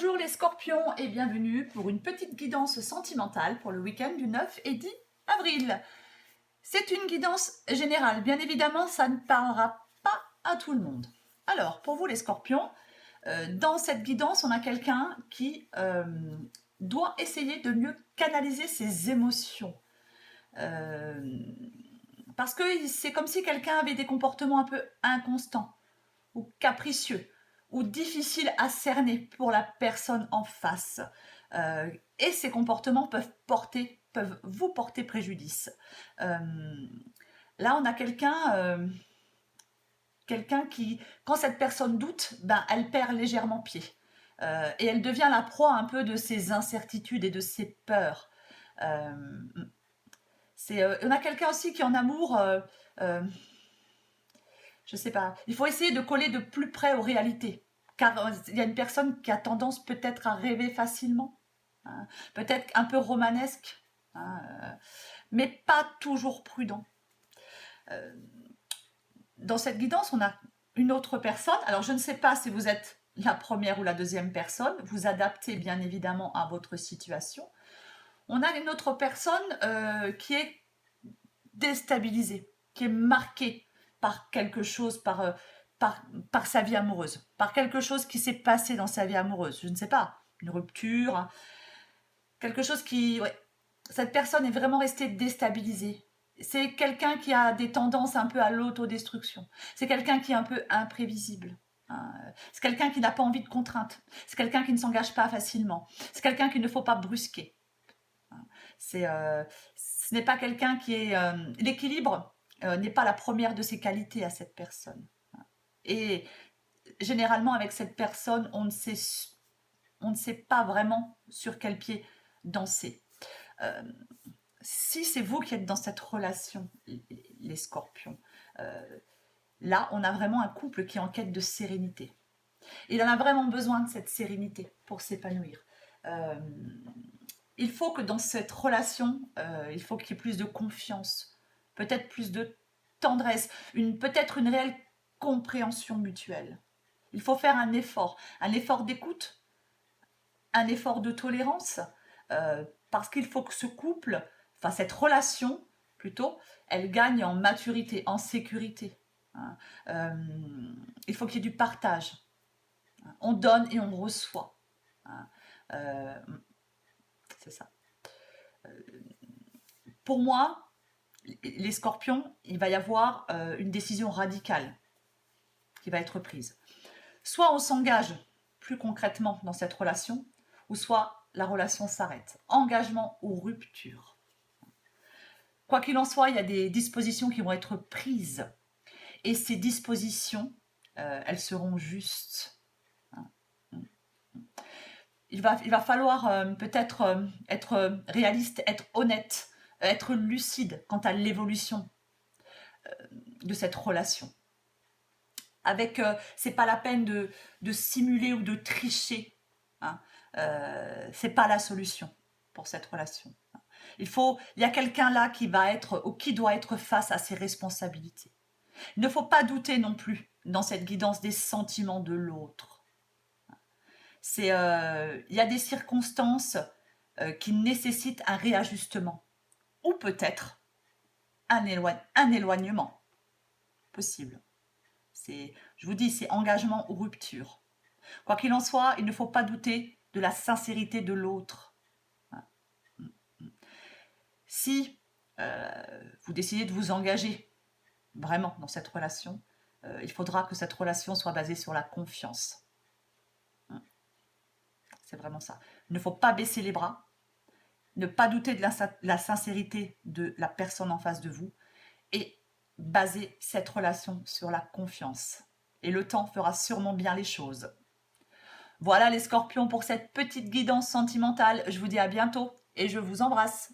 Bonjour les scorpions et bienvenue pour une petite guidance sentimentale pour le week-end du 9 et 10 avril. C'est une guidance générale, bien évidemment ça ne parlera pas à tout le monde. Alors pour vous les scorpions, dans cette guidance on a quelqu'un qui doit essayer de mieux canaliser ses émotions. Parce que c'est comme si quelqu'un avait des comportements un peu inconstants ou capricieux ou difficiles à cerner pour la personne en face. Et ces comportements peuvent vous porter préjudice. Là, on a quelqu'un qui, quand cette personne doute, elle perd légèrement pied. Et elle devient la proie un peu de ses incertitudes et de ses peurs. On a quelqu'un aussi qui en amour... je sais pas, il faut essayer de coller de plus près aux réalités, car il y a une personne qui a tendance peut-être à rêver facilement, hein, peut-être un peu romanesque, hein, mais pas toujours prudent. Dans cette guidance, on a une autre personne, alors je ne sais pas si vous êtes la première ou la deuxième personne, vous adaptez bien évidemment à votre situation. On a une autre personne qui est déstabilisée, qui est marquée par quelque chose, par sa vie amoureuse, par quelque chose qui s'est passé dans sa vie amoureuse. Je ne sais pas, une rupture, hein, quelque chose qui... Ouais, cette personne est vraiment restée déstabilisée. C'est quelqu'un qui a des tendances un peu à l'autodestruction. C'est quelqu'un qui est un peu imprévisible. Hein. C'est quelqu'un qui n'a pas envie de contraintes. C'est quelqu'un qui ne s'engage pas facilement. C'est quelqu'un qu'il ne faut pas brusquer. Ce n'est pas quelqu'un qui est... l'équilibre n'est pas la première de ses qualités à cette personne. Et généralement, avec cette personne, on ne sait pas vraiment sur quel pied danser. Si c'est vous qui êtes dans cette relation, les scorpions, là, on a vraiment un couple qui est en quête de sérénité. Il en a vraiment besoin de cette sérénité pour s'épanouir. Il faut que dans cette relation, il faut qu'il y ait plus de confiance, peut-être plus de tendresse, peut-être une réelle compréhension mutuelle. Il faut faire un effort d'écoute, un effort de tolérance, parce qu'il faut que ce couple, enfin cette relation plutôt, elle gagne en maturité, en sécurité. Il faut qu'il y ait du partage. On donne et on reçoit. C'est ça. Pour moi, les scorpions, il va y avoir une décision radicale qui va être prise. Soit on s'engage plus concrètement dans cette relation, ou soit la relation s'arrête. Engagement ou rupture. Quoi qu'il en soit, il y a des dispositions qui vont être prises. Et ces dispositions, elles seront justes. Il va falloir peut-être être réaliste, être honnête, être lucide quant à l'évolution de cette relation. C'est pas la peine de simuler ou de tricher. Hein. C'est pas la solution pour cette relation. Il y a quelqu'un là qui doit être face à ses responsabilités. Il ne faut pas douter non plus dans cette guidance des sentiments de l'autre. Il y a des circonstances qui nécessitent un réajustement ou peut-être un éloignement possible. Je vous dis, c'est engagement ou rupture. Quoi qu'il en soit, il ne faut pas douter de la sincérité de l'autre. Si vous décidez de vous engager vraiment dans cette relation, il faudra que cette relation soit basée sur la confiance. C'est vraiment ça. Il ne faut pas baisser les bras, ne pas douter de la sincérité de la personne en face de vous et baser cette relation sur la confiance. Et le temps fera sûrement bien les choses. Voilà les scorpions pour cette petite guidance sentimentale. Je vous dis à bientôt et je vous embrasse.